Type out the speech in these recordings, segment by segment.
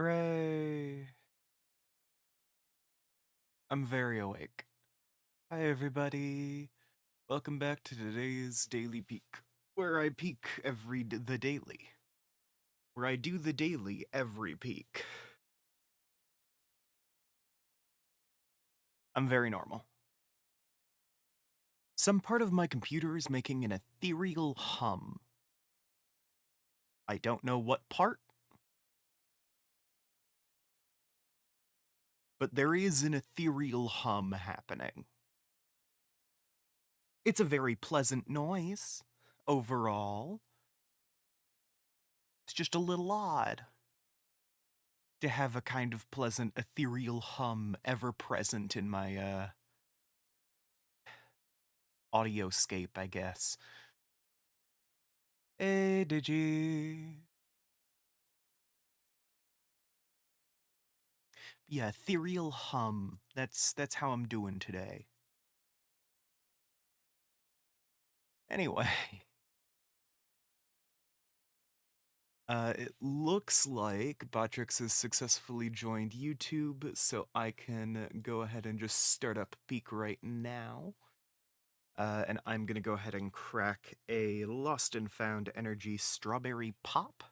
Hooray! I'm very awake. Hi everybody. Welcome back to today's Daily Peek, where I peek the daily. Where I do the daily every peek. I'm very normal. Some part of my computer is making an ethereal hum. I don't know what part, but there is an ethereal hum happening. It's a very pleasant noise, overall. It's just a little odd to have a kind of pleasant ethereal hum ever present in my, audioscape, I guess. Hey, Digi. Yeah, ethereal hum. That's how I'm doing today. Anyway, it looks like Botrix has successfully joined YouTube, so I can go ahead and just start up Peak right now. And I'm gonna go ahead and crack a Lost and Found Energy Strawberry Pop.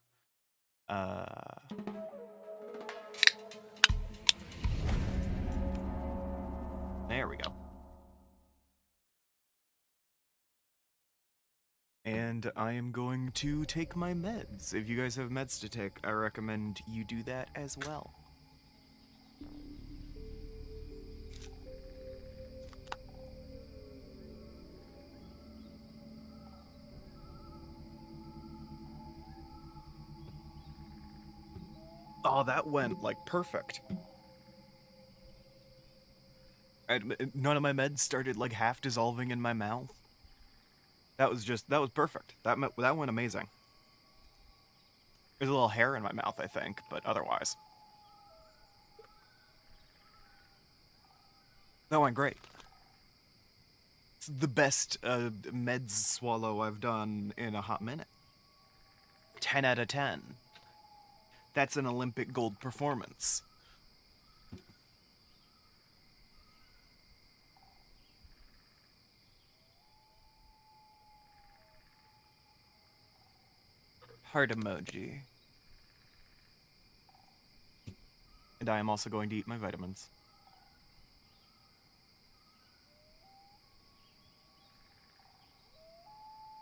There we go. And I am going to take my meds. If you guys have meds to take, I recommend you do that as well. Oh, that went, like, perfect. None of my meds started, like, half dissolving in my mouth. That was perfect. That went amazing. There's a little hair in my mouth, I think, but otherwise. That went great. It's the best meds swallow I've done in a hot minute. 10 out of 10. That's an Olympic gold performance. Heart emoji. And I am also going to eat my vitamins.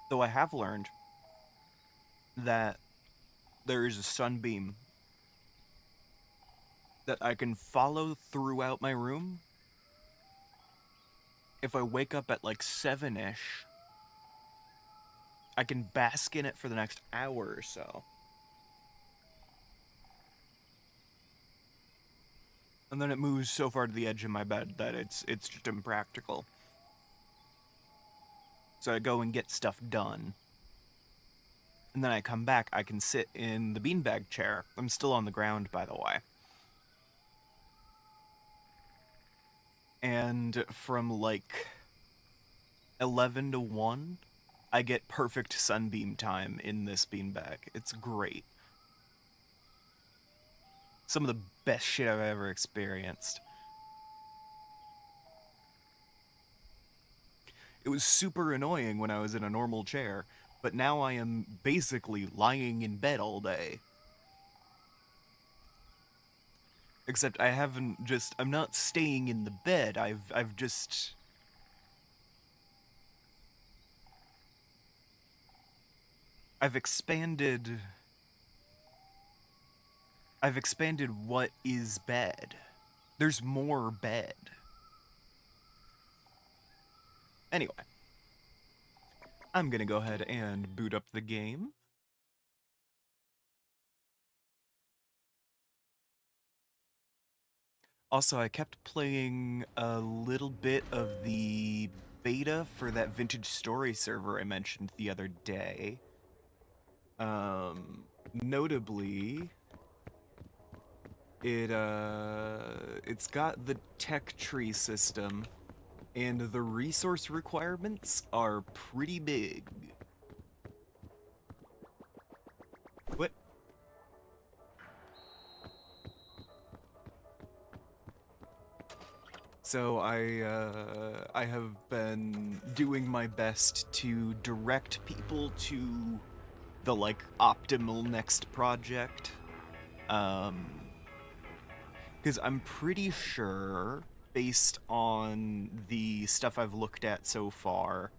Though I have learned that there is a sunbeam that I can follow throughout my room. If I wake up at like 7-ish, I can bask in it for the next hour or so. And then it moves so far to the edge of my bed that it's just impractical. So I go and get stuff done. And then I come back, I can sit in the beanbag chair. I'm still on the ground, by the way. And from like 11 to 1, I get perfect sunbeam time in this beanbag. It's great. Some of the best shit I've ever experienced. It was super annoying when I was in a normal chair, but now I am basically lying in bed all day. Except I'm not staying in the bed, I've expanded what is bed. There's more bed. Anyway, I'm gonna go ahead and boot up the game. Also, I kept playing a little bit of the beta for that vintage story server I mentioned the other day. Notably, it's got the tech tree system, and the resource requirements are pretty big. What? So I have been doing my best to direct people to the like optimal next project. Because I'm pretty sure, based on the stuff I've looked at so far,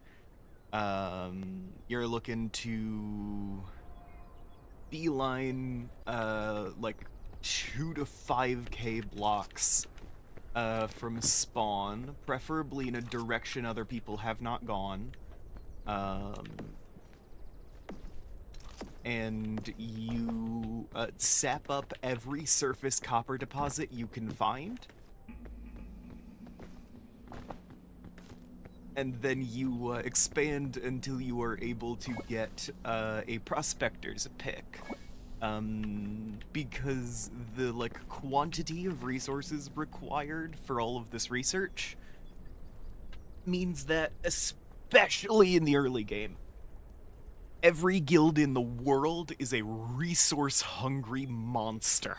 you're looking to beeline like 2 to 5K blocks from spawn, preferably in a direction other people have not gone. And you sap up every surface copper deposit you can find. And then you expand until you are able to get a prospector's pick. Because the like quantity of resources required for all of this research means that, especially in the early game, every guild in the world is a resource-hungry monster.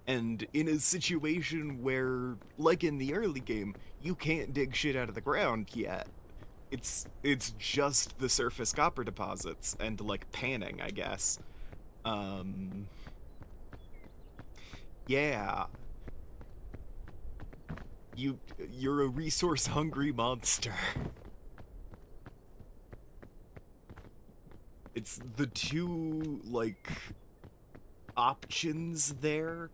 And in a situation where, like in the early game, you can't dig shit out of the ground yet, it's just the surface copper deposits and like panning, I guess. Yeah. You're a resource-hungry monster. It's the two, like, options there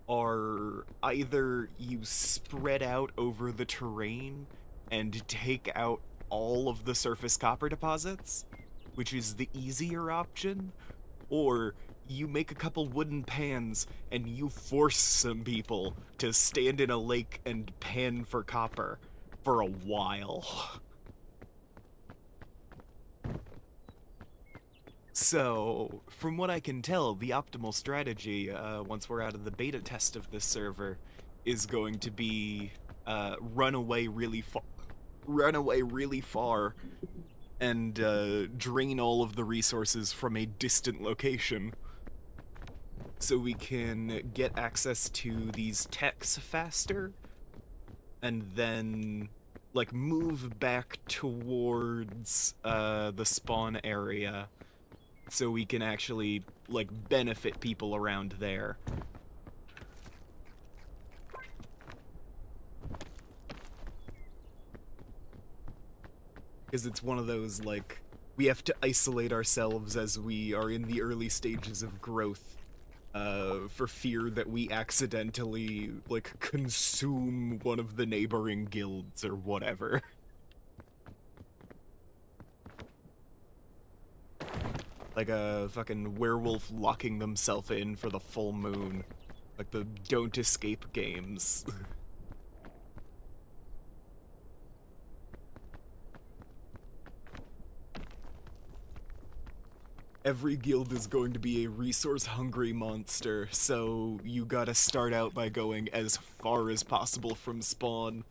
are either you spread out over the terrain and take out all of the surface copper deposits, which is the easier option, or you make a couple wooden pans and you force some people to stand in a lake and pan for copper for a while. So, from what I can tell, the optimal strategy, once we're out of the beta test of this server, is going to be run away really far, and drain all of the resources from a distant location, so we can get access to these techs faster, and then like move back towards the spawn area, so we can actually, like, benefit people around there. Because it's one of those, like, we have to isolate ourselves as we are in the early stages of growth, for fear that we accidentally, like, consume one of the neighboring guilds or whatever. Like a fucking werewolf locking themselves in for the full moon. Like the Don't Escape games. Every guild is going to be a resource-hungry monster, so you gotta start out by going as far as possible from spawn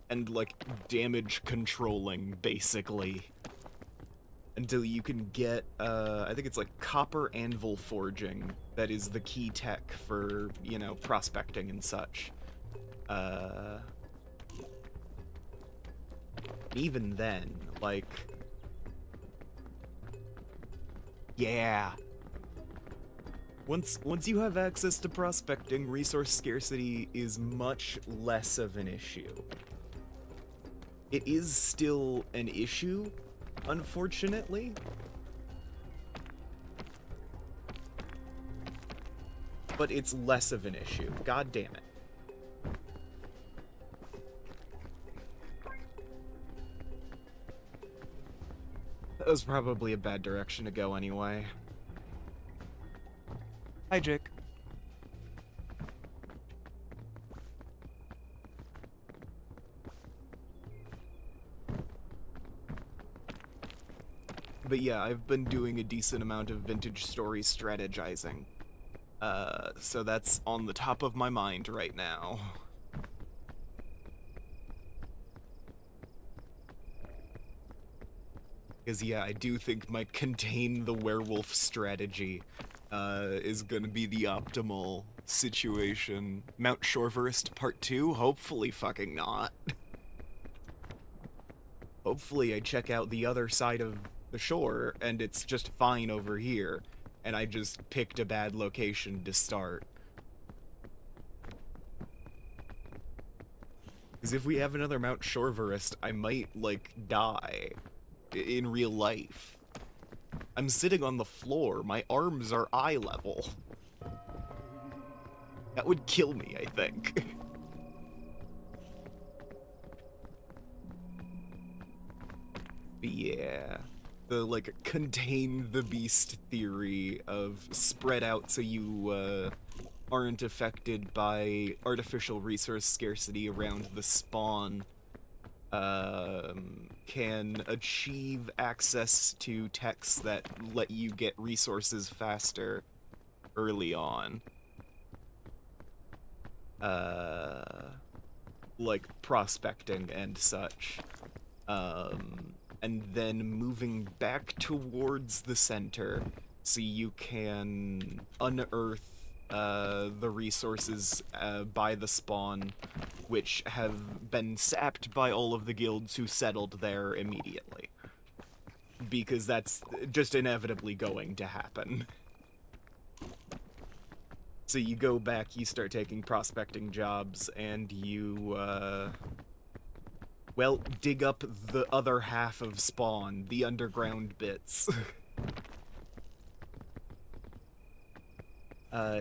and, like, damage controlling, basically. Until you can get, I think it's like copper anvil forging that is the key tech for, you know, prospecting and such. Even then, like, yeah. Once you have access to prospecting, resource scarcity is much less of an issue. It is still an issue, unfortunately. But it's less of an issue. God damn it. That was probably a bad direction to go anyway. Hi, Jake. But yeah, I've been doing a decent amount of vintage story strategizing. So that's on the top of my mind right now. Because yeah, I do think my contain the werewolf strategy is gonna be the optimal situation. Mount Shoreverest Part 2? Hopefully fucking not. Hopefully I check out the other side of the shore and it's just fine over here, and I just picked a bad location to start. Because if we have another Mount Shoreverest, I might, like, die in real life. I'm sitting on the floor. My arms are eye level. That would kill me, I think. But yeah. The, like, contain the beast theory of spread out so you, aren't affected by artificial resource scarcity around the spawn, can achieve access to techs that let you get resources faster early on. Like prospecting and such. And then moving back towards the center so you can unearth the resources by the spawn, which have been sapped by all of the guilds who settled there immediately. Because that's just inevitably going to happen. So you go back, you start taking prospecting jobs, and you, well, dig up the other half of spawn, the underground bits.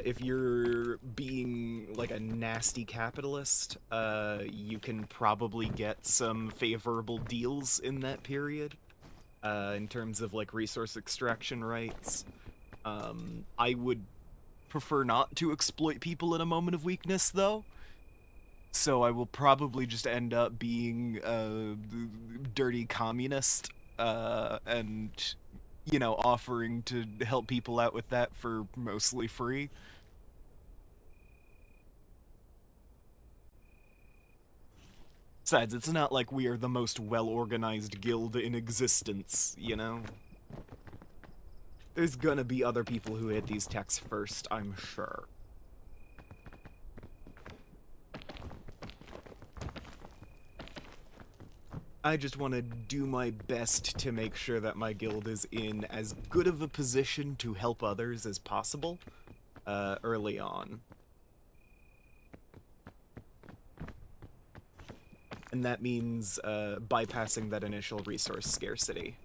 If you're being, like, a nasty capitalist, you can probably get some favorable deals in that period, in terms of, like, resource extraction rights. I would prefer not to exploit people in a moment of weakness, though. So I will probably just end up being a dirty communist, and, you know, offering to help people out with that for mostly free. Besides, it's not like we are the most well-organized guild in existence, you know? There's gonna be other people who hit these techs first, I'm sure. I just want to do my best to make sure that my guild is in as good of a position to help others as possible, early on. And that means, bypassing that initial resource scarcity.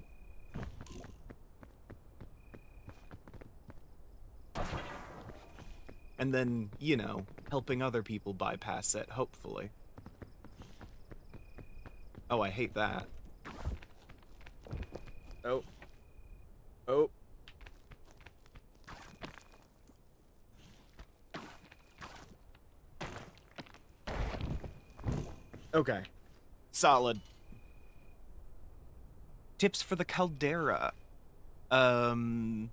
And then, you know, helping other people bypass it, hopefully. Oh, I hate that. Oh. Oh. Okay. Solid. Tips for the caldera. The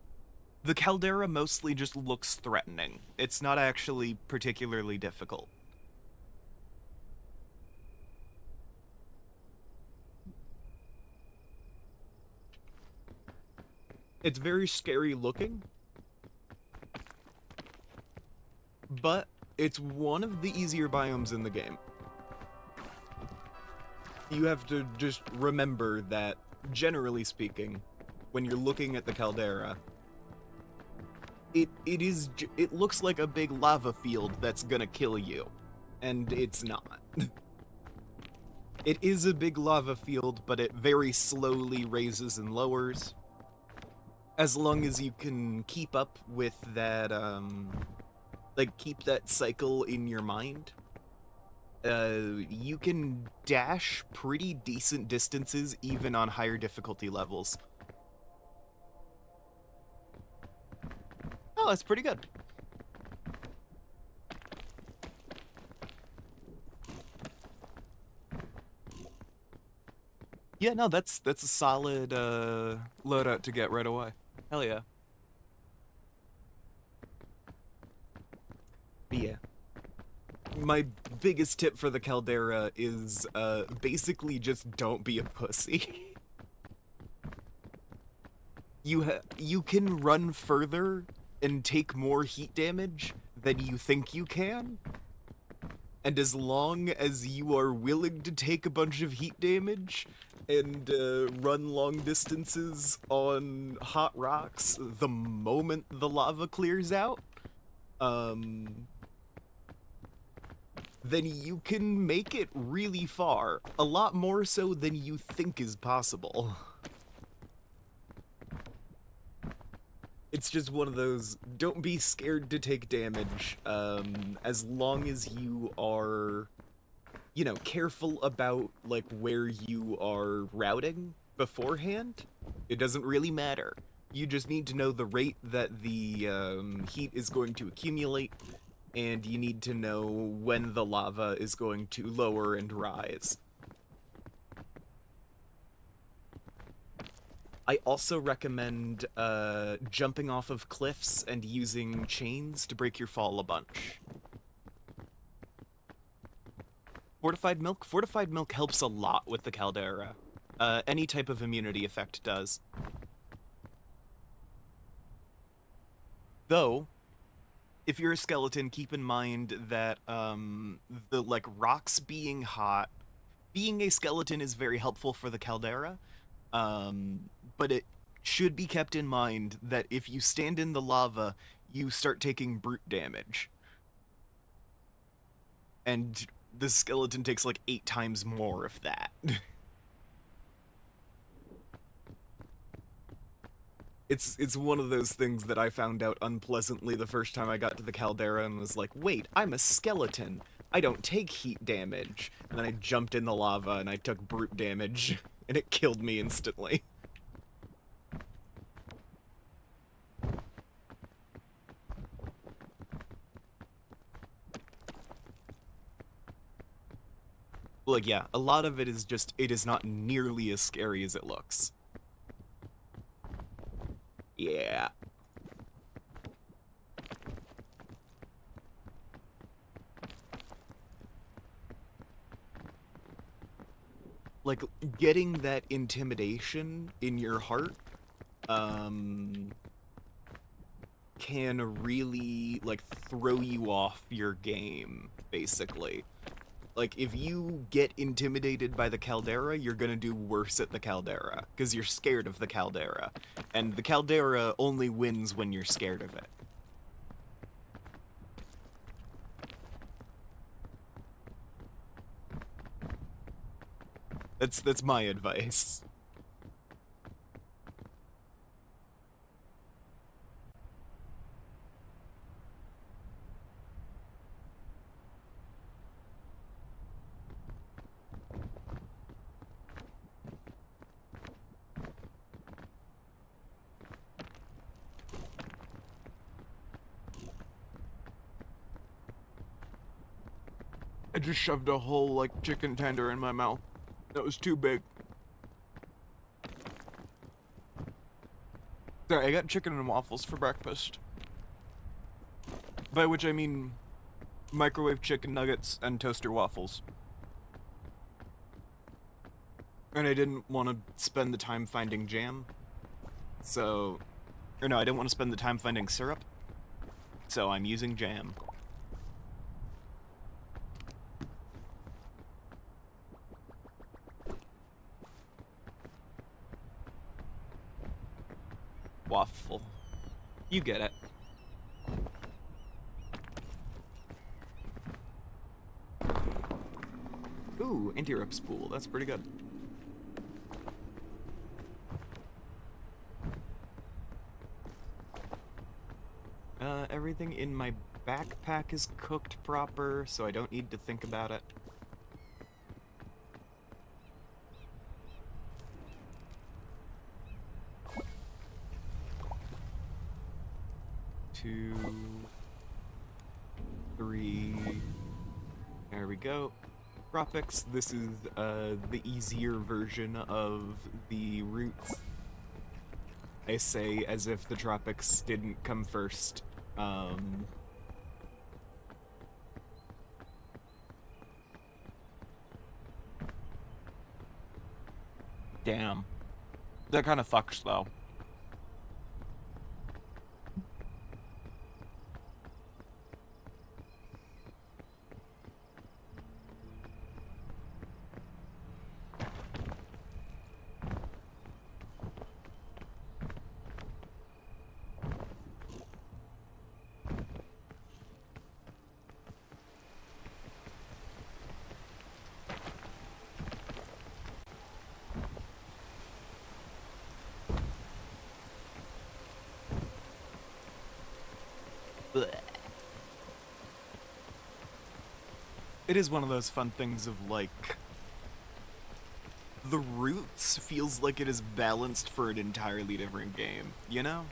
caldera mostly just looks threatening. It's not actually particularly difficult. It's very scary looking, but it's one of the easier biomes in the game. You have to just remember that, generally speaking, when you're looking at the caldera, it looks like a big lava field that's gonna kill you, and it's not. It is a big lava field, but it very slowly raises and lowers. As long as you can keep up with that, like, keep that cycle in your mind, you can dash pretty decent distances even on higher difficulty levels. Oh, that's pretty good. Yeah, no, that's a solid, loadout to get right away. Hell yeah. But yeah. My biggest tip for the caldera is, basically just don't be a pussy. You can run further and take more heat damage than you think you can. And as long as you are willing to take a bunch of heat damage and run long distances on hot rocks the moment the lava clears out, then you can make it really far. A lot more so than you think is possible. It's just one of those, don't be scared to take damage, as long as you are, you know, careful about, like, where you are routing beforehand. It doesn't really matter. You just need to know the rate that the heat is going to accumulate, and you need to know when the lava is going to lower and rise. I also recommend jumping off of cliffs and using chains to break your fall a bunch. Fortified milk? Fortified milk helps a lot with the caldera. Any type of immunity effect does. Though, if you're a skeleton, keep in mind that the, like, rocks being hot, being a skeleton is very helpful for the caldera, but it should be kept in mind that if you stand in the lava, you start taking brute damage. And the skeleton takes like 8 times more of that. It's one of those things that I found out unpleasantly the first time I got to the caldera and was like, wait, I'm a skeleton. I don't take heat damage. And then I jumped in the lava and I took brute damage, and it killed me instantly. Like, yeah, a lot of it is just, it is not nearly as scary as it looks. Yeah. Like, getting that intimidation in your heart, can really, like, throw you off your game, basically. Like, if you get intimidated by the caldera, you're gonna do worse at the caldera, because you're scared of the caldera. And the caldera only wins when you're scared of it. That's my advice. I just shoved a whole, like, chicken tender in my mouth. That was too big. Sorry, I got chicken and waffles for breakfast. By which I mean microwave chicken nuggets and toaster waffles. And I didn't want to spend the time finding jam. So... Or no, I didn't want to spend the time finding syrup. So I'm using jam. Waffle. You get it. Ooh, anti-rip spool. That's pretty good. Everything in my backpack is cooked proper, so I don't need to think about it. Two, three. There we go. Tropics. This is the easier version of the roots. I say as if the tropics didn't come first. Damn. That kind of fucks, though. Blech. It is one of those fun things of, like, the roots feels like it is balanced for an entirely different game, you know?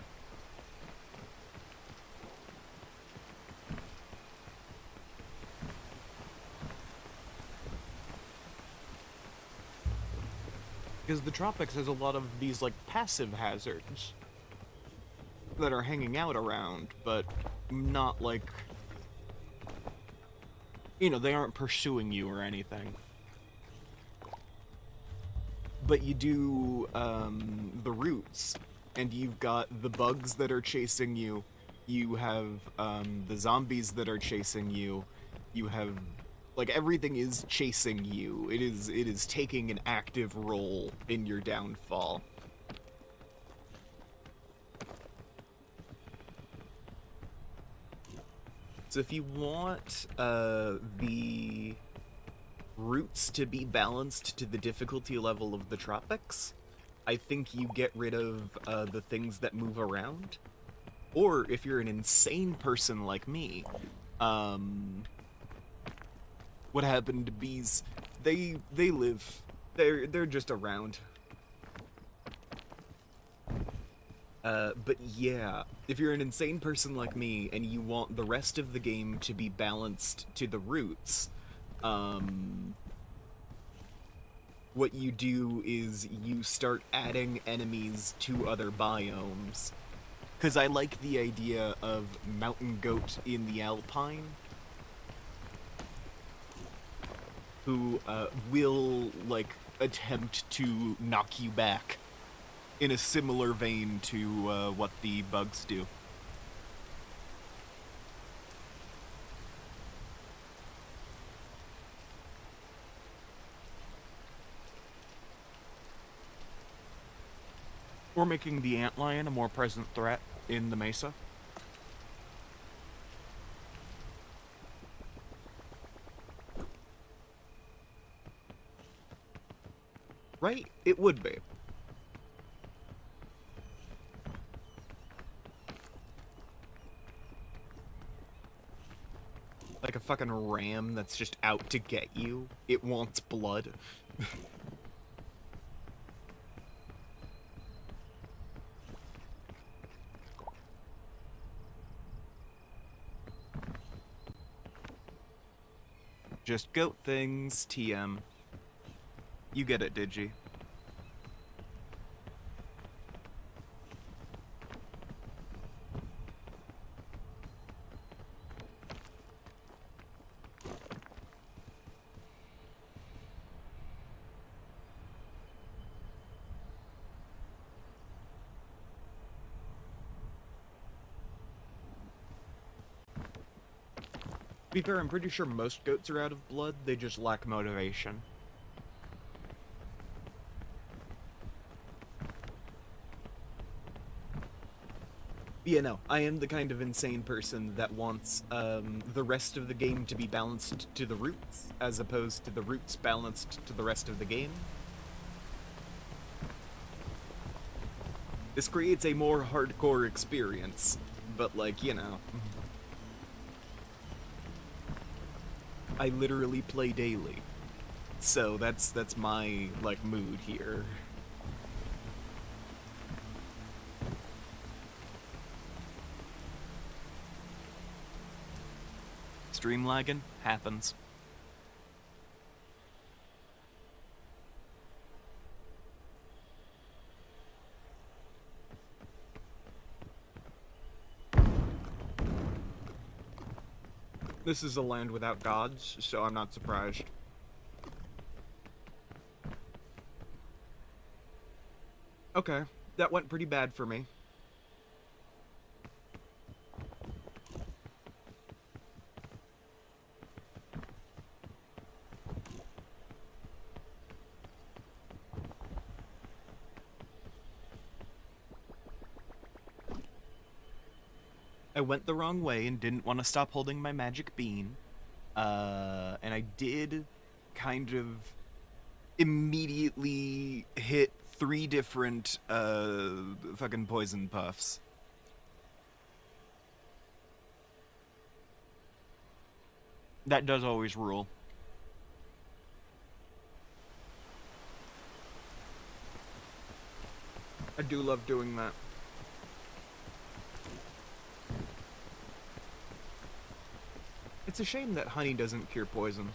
Because the tropics has a lot of these, like, passive hazards that are hanging out around, but not, like, you know, they aren't pursuing you or anything. But you do, the roots, and you've got the bugs that are chasing you, you have, the zombies that are chasing you, you have, like, everything is chasing you. It is taking an active role in your downfall. So if you want, the roots to be balanced to the difficulty level of the tropics, I think you get rid of the things that move around. Or if you're an insane person like me, what happened to bees? They live. They're just around. But yeah, if you're an insane person like me and you want the rest of the game to be balanced to the roots, what you do is you start adding enemies to other biomes. Because I like the idea of mountain goat in the Alpine, who will, like, attempt to knock you back in a similar vein to what the bugs do. Or making the antlion a more present threat in the mesa. Right? It would be. Like a fucking ram that's just out to get you. It wants blood. Just goat things, TM. You get it, Digi. To be fair, I'm pretty sure most goats are out of blood, they just lack motivation. Yeah, no, I am the kind of insane person that wants the rest of the game to be balanced to the roots, as opposed to the roots balanced to the rest of the game. This creates a more hardcore experience, but, like, you know. I literally play daily. So that's my, like, mood here. Stream lagging happens. This is a land without gods, so I'm not surprised. Okay, that went pretty bad for me. I went the wrong way and didn't want to stop holding my magic bean. And I did kind of immediately hit 3 different, fucking poison puffs. That does always rule. I do love doing that. It's a shame that honey doesn't cure poison.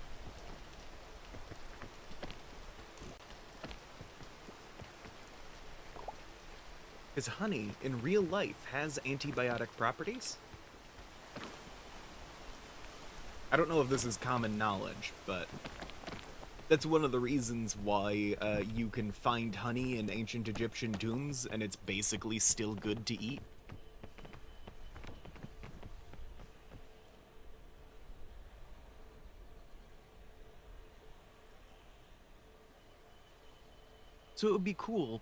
Because honey, in real life, has antibiotic properties. I don't know if this is common knowledge, but that's one of the reasons why you can find honey in ancient Egyptian tombs, and it's basically still good to eat. So it would be cool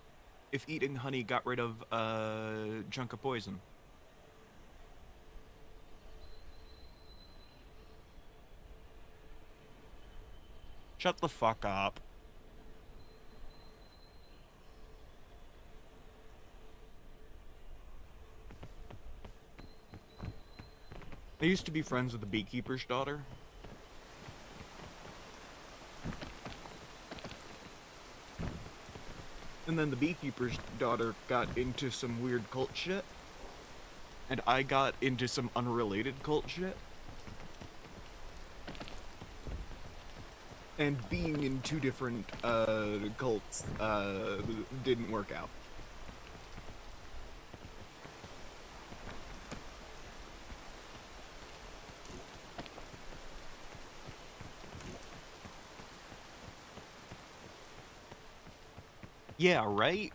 if eating honey got rid of a chunk of poison. Shut the fuck up. I used to be friends with the beekeeper's daughter. And then the beekeeper's daughter got into some weird cult shit. And I got into some unrelated cult shit. And being in two different cults didn't work out. Yeah, right?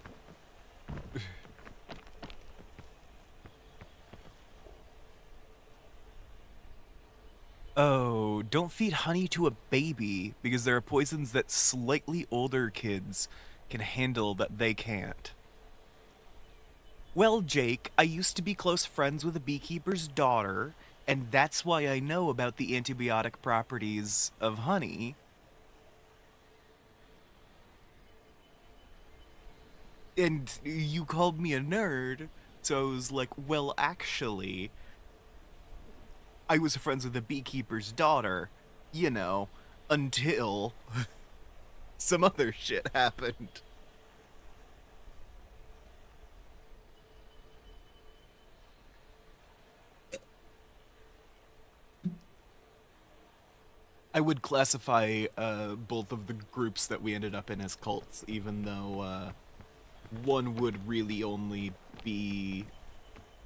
Oh, don't feed honey to a baby, because there are poisons that slightly older kids can handle that they can't. Well, Jake, I used to be close friends with a beekeeper's daughter, and that's why I know about the antibiotic properties of honey. And you called me a nerd, so I was like, well, actually, I was friends with the beekeeper's daughter, you know, until some other shit happened. I would classify both of the groups that we ended up in as cults, even though one would really only be,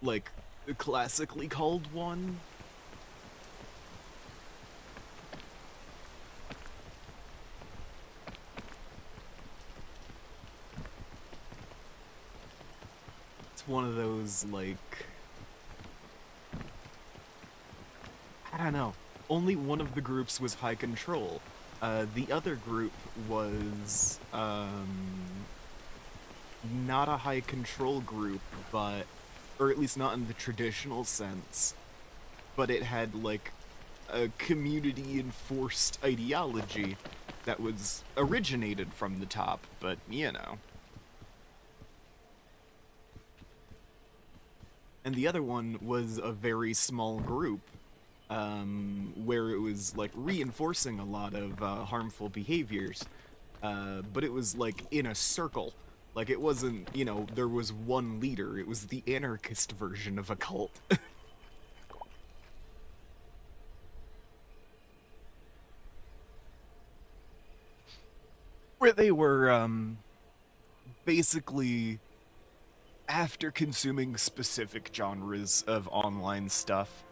like, classically called one. It's one of those, like, I don't know. Only one of the groups was high control. The other group was, not a high control group, but, or at least not in the traditional sense, but it had, like, a community enforced ideology that was originated from the top, but you know. And the other one was a very small group, where it was like reinforcing a lot of harmful behaviors, but it was like in a circle. Like it wasn't, you know, there was one leader. It was the anarchist version of a cult. Where they were, basically, after consuming specific genres of online stuff,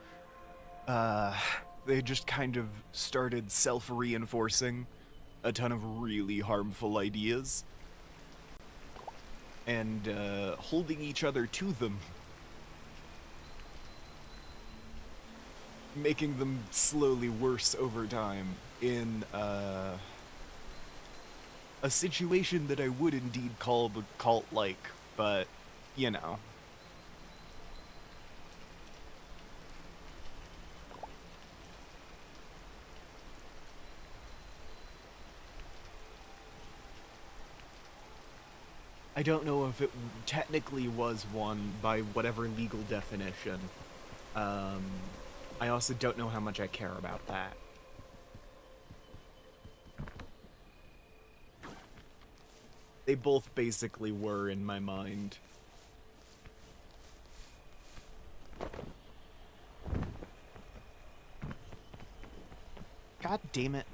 uh, they just kind of started self-reinforcing a ton of really harmful ideas and holding each other to them, making them slowly worse over time in a situation that I would indeed call the cult-like, but, you know. I don't know if it technically was one by whatever legal definition. Um, I also don't know how much I care about that. They both basically were in my mind. God damn it.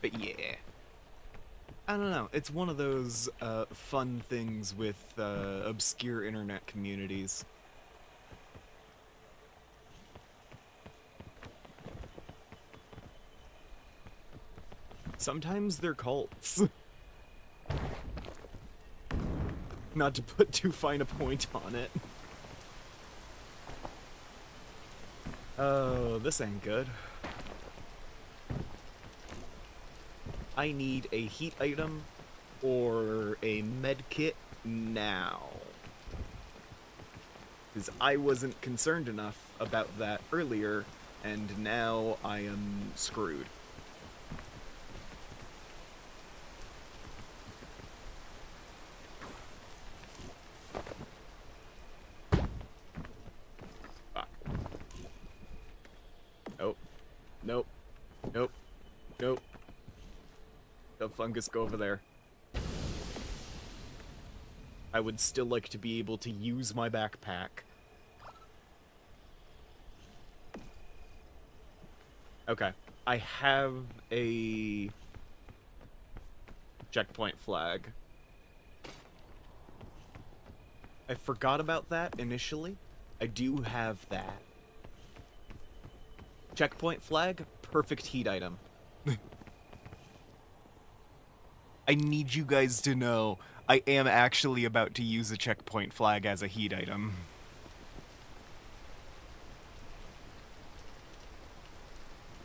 But yeah. I don't know, it's one of those fun things with obscure internet communities. Sometimes they're cults. Not to put too fine a point on it. Oh, this ain't good. I need a heat item or a med kit now. Because I wasn't concerned enough about that earlier, and now I am screwed. Fuck. Nope. Nope. Nope. Nope. The fungus, go over there. I would still like to be able to use my backpack. Okay. I have a checkpoint flag. I forgot about that initially. I do have that. Checkpoint flag, perfect heat item. I need you guys to know I am actually about to use a checkpoint flag as a heat item.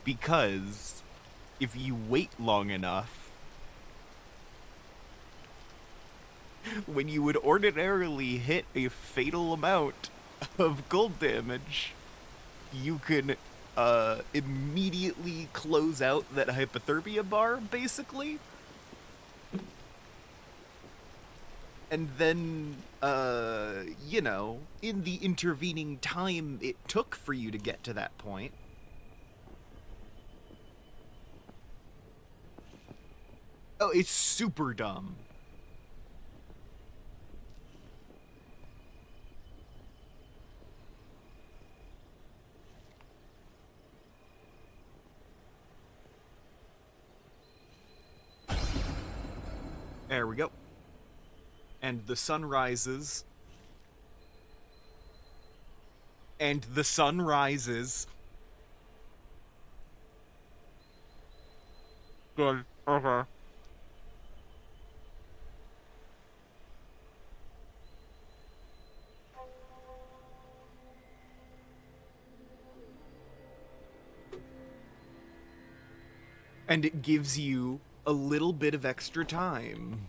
Because if you wait long enough, when you would ordinarily hit a fatal amount of gold damage, you can immediately close out that hypothermia bar, basically. And then, you know, in the intervening time it took for you to get to that point, oh, it's super dumb. There we go. And the sun rises. And the sun rises. Good. Okay. And it gives you a little bit of extra time.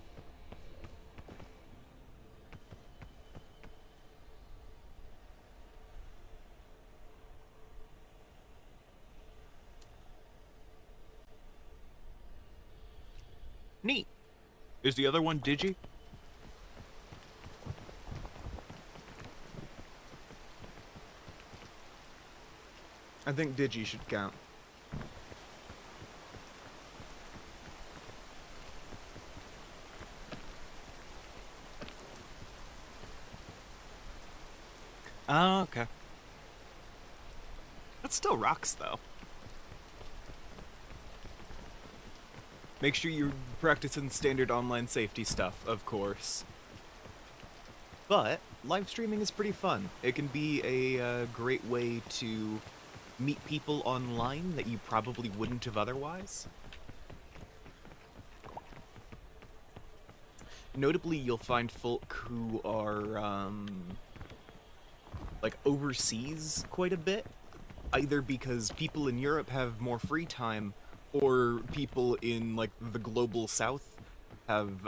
Neat. Is the other one Digi? I think Digi should count. Oh, okay. That still rocks, though. Make sure you're practicing standard online safety stuff, of course. But live streaming is pretty fun. It can be a great way to meet people online that you probably wouldn't have otherwise. Notably, you'll find folk who are, like, overseas quite a bit, either because people in Europe have more free time, or people in, like, the global south have,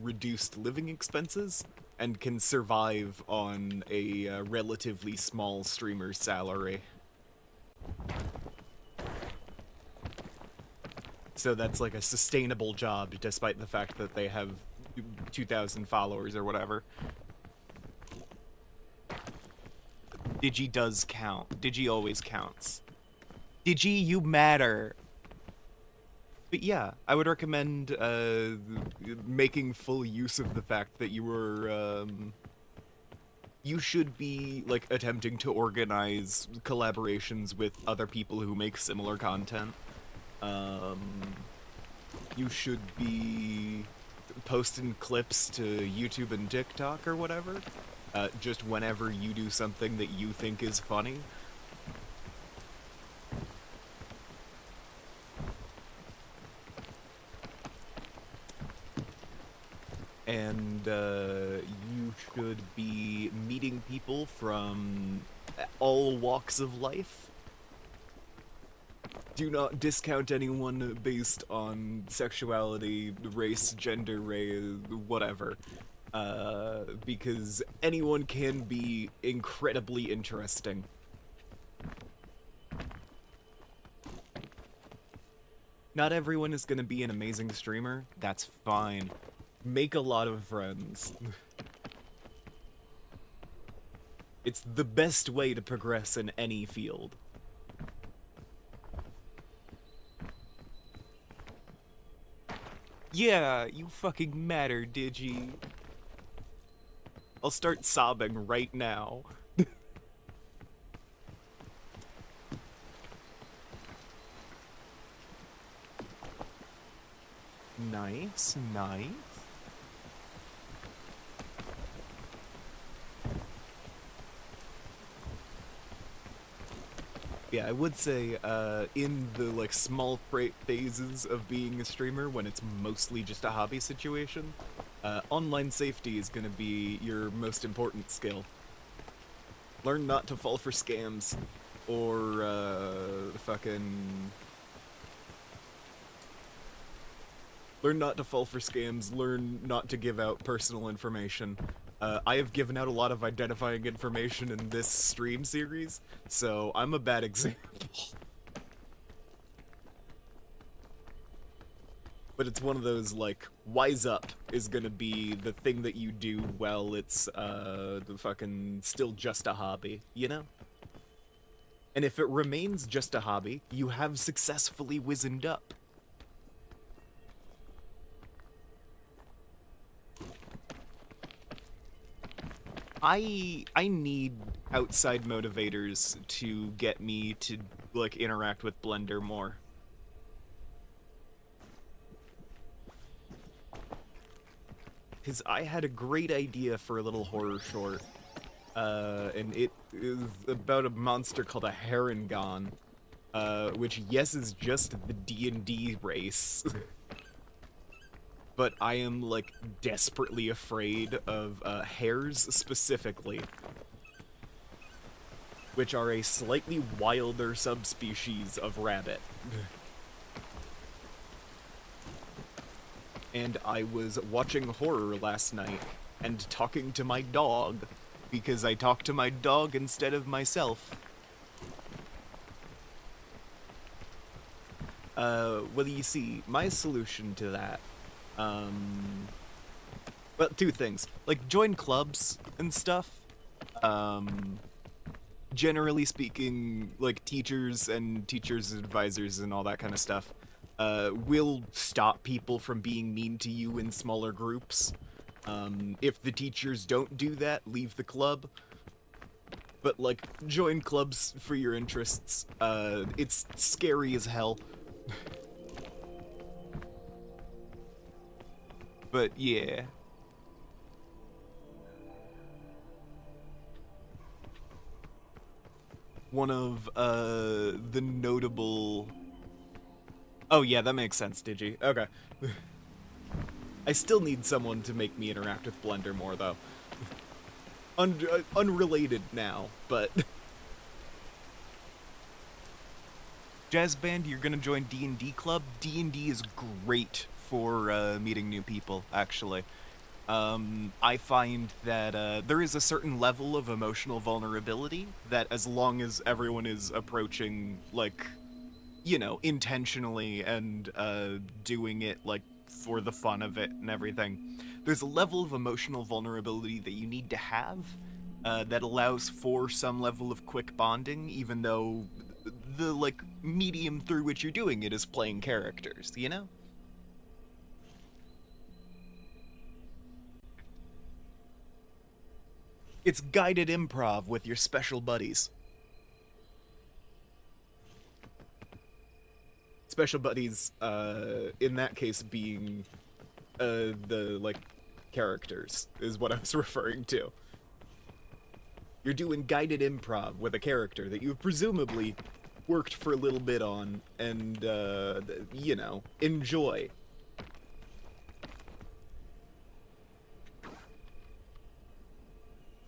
reduced living expenses and can survive on a relatively small streamer's salary. So that's like a sustainable job, despite the fact that they have 2,000 followers or whatever. Digi does count. Digi always counts. Digi, you matter. But yeah, I would recommend making full use of the fact that you should be like attempting to organize collaborations with other people who make similar content. Um, you should be posting clips to YouTube and TikTok or whatever, just whenever you do something that you think is funny. And you should be meeting people from all walks of life. Do not discount anyone based on sexuality, race, gender, whatever. Because anyone can be incredibly interesting. Not everyone is gonna be an amazing streamer. That's fine. Make a lot of friends. It's the best way to progress in any field. Yeah, you fucking matter, Digi. I'll start sobbing right now. Nice, nice. Yeah, I would say, in the, like, small phases of being a streamer, when it's mostly just a hobby situation, online safety is gonna be your most important skill. Learn not to fall for scams, or, Learn not to fall for scams, learn not to give out personal information. I have given out a lot of identifying information in this stream series, so I'm a bad example. But it's one of those, like, wise up is gonna be the thing that you do while it's, the fucking still just a hobby, you know? And if it remains just a hobby, you have successfully wizened up. I need outside motivators to get me to, like, interact with Blender more. Because I had a great idea for a little horror short, and it is about a monster called a Herringon, which, yes, is just the D&D race. But I am, like, desperately afraid of hares specifically, which are a slightly wilder subspecies of rabbit. And I was watching horror last night and talking to my dog, because I talk to my dog instead of myself. Well, you see, my solution to that, well, two things. Like, join clubs and stuff. Generally speaking, like, teachers and teachers' advisors and all that kind of stuff, will stop people from being mean to you in smaller groups. If the teachers don't do that, leave the club. But, like, join clubs for your interests. It's scary as hell. But yeah. One of the notable... Oh yeah, that makes sense, Digi. Okay. I still need someone to make me interact with Blender more, though. Unrelated now, but... Jazz Band, you're gonna join D&D Club? D&D is great for meeting new people, actually. I find that there is a certain level of emotional vulnerability that, as long as everyone is approaching, like, you know, intentionally and doing it, like, for the fun of it and everything, there's a level of emotional vulnerability that you need to have that allows for some level of quick bonding, even though the like medium through which you're doing it is playing characters, you know? It's guided improv with your special buddies. Special buddies, in that case being the like characters is what I was referring to. You're doing guided improv with a character that you've presumably worked for a little bit on and, you know, enjoy.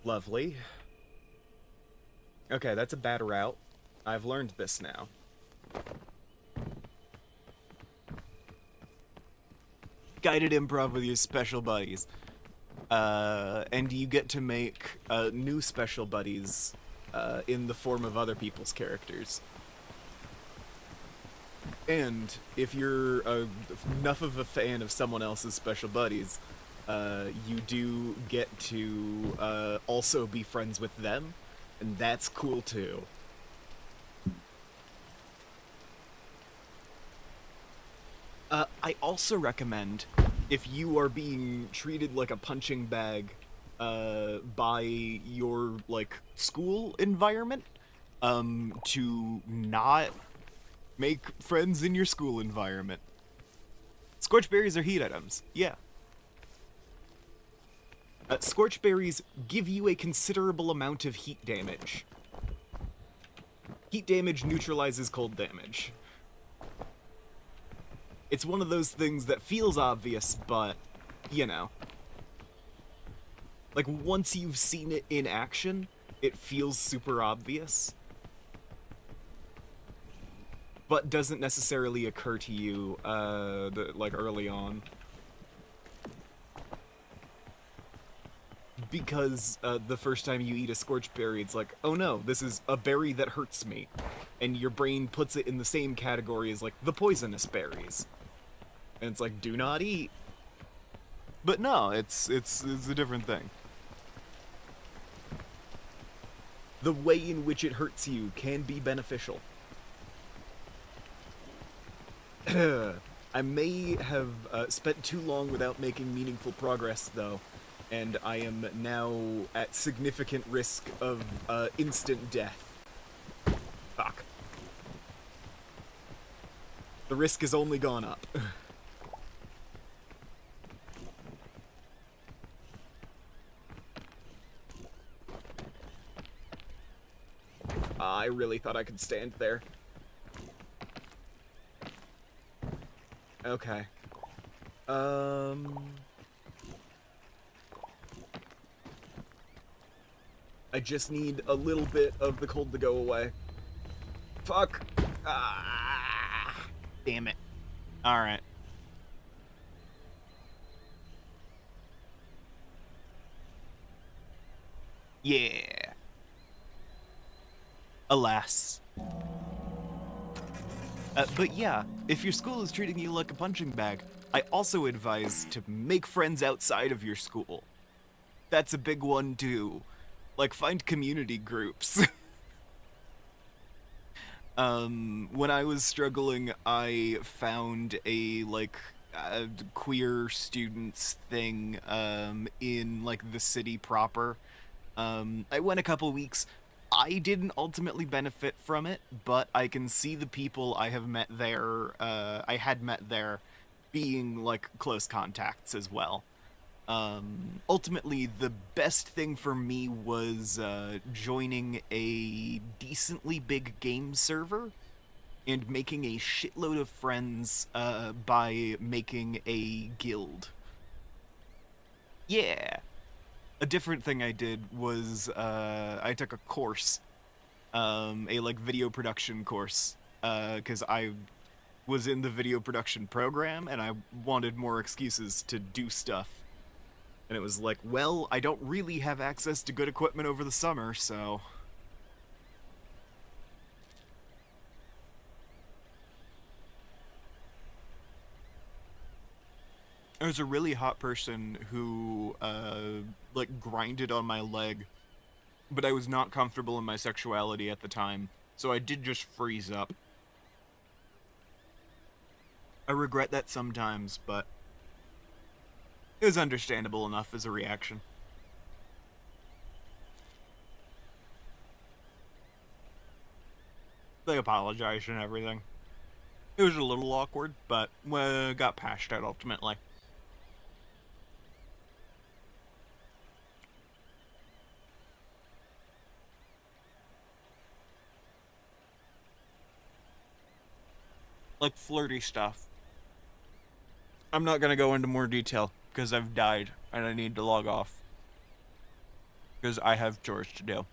Lovely. Okay, that's a bad route. I've learned this now. Guided improv with your special buddies. And you get to make new special buddies in the form of other people's characters. And if you're enough of a fan of someone else's special buddies, you do get to also be friends with them, and that's cool too. I also recommend, if you are being treated like a punching bag by your like school environment, to not make friends in your school environment. Scorch berries are heat items, yeah. Scorch berries give you a considerable amount of heat damage. Heat damage neutralizes cold damage. It's one of those things that feels obvious, but, you know. Like, once you've seen it in action, it feels super obvious. But doesn't necessarily occur to you, like, early on. Because the first time you eat a scorched berry, it's like, oh no, this is a berry that hurts me. And your brain puts it in the same category as, like, the poisonous berries. And it's like, do not eat. But no, it's a different thing. The way in which it hurts you can be beneficial. I may have spent too long without making meaningful progress, though, and I am now at significant risk of instant death. Fuck. The risk has only gone up. I really thought I could stand there. Okay. I just need a little bit of the cold to go away. Fuck. Ah, damn it. Alright. Yeah. Alas. But yeah, if your school is treating you like a punching bag, I also advise to make friends outside of your school. That's a big one too. Like, find community groups. When I was struggling, I found a, like, queer students thing, in, like, the city proper. I went a couple weeks. I didn't ultimately benefit from it, but I can see the people I have met there, I had met there, being, like, close contacts as well. Ultimately, the best thing for me was joining a decently big game server and making a shitload of friends by making a guild. Yeah. A different thing I did was I took a course, a like video production course, because I was in the video production program and I wanted more excuses to do stuff. And it was like, well, I don't really have access to good equipment over the summer, so... There's a really hot person who, like, grinded on my leg, but I was not comfortable in my sexuality at the time, So I did just freeze up. I regret that sometimes, but it was understandable enough as a reaction. They apologized and everything. It was a little awkward, but got patched out ultimately. Like flirty stuff. I'm not gonna go into more detail because I've died and I need to log off because I have chores to do.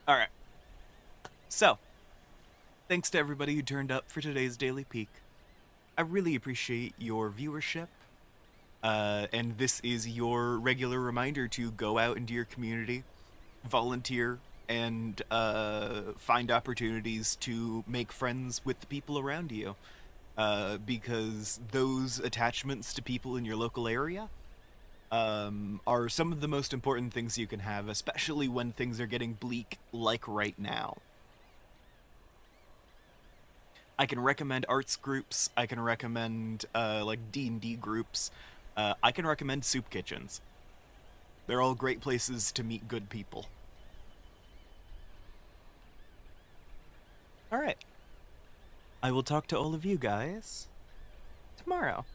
All right. So, thanks to everybody who turned up for today's Daily Peek. I really appreciate your viewership. And this is your regular reminder to go out into your community, volunteer, and find opportunities to make friends with the people around you. Because those attachments to people in your local area are some of the most important things you can have, especially when things are getting bleak like right now. I can recommend arts groups. I can recommend like D&D groups. I can recommend soup kitchens. They're all great places to meet good people. All right. I will talk to all of you guys tomorrow.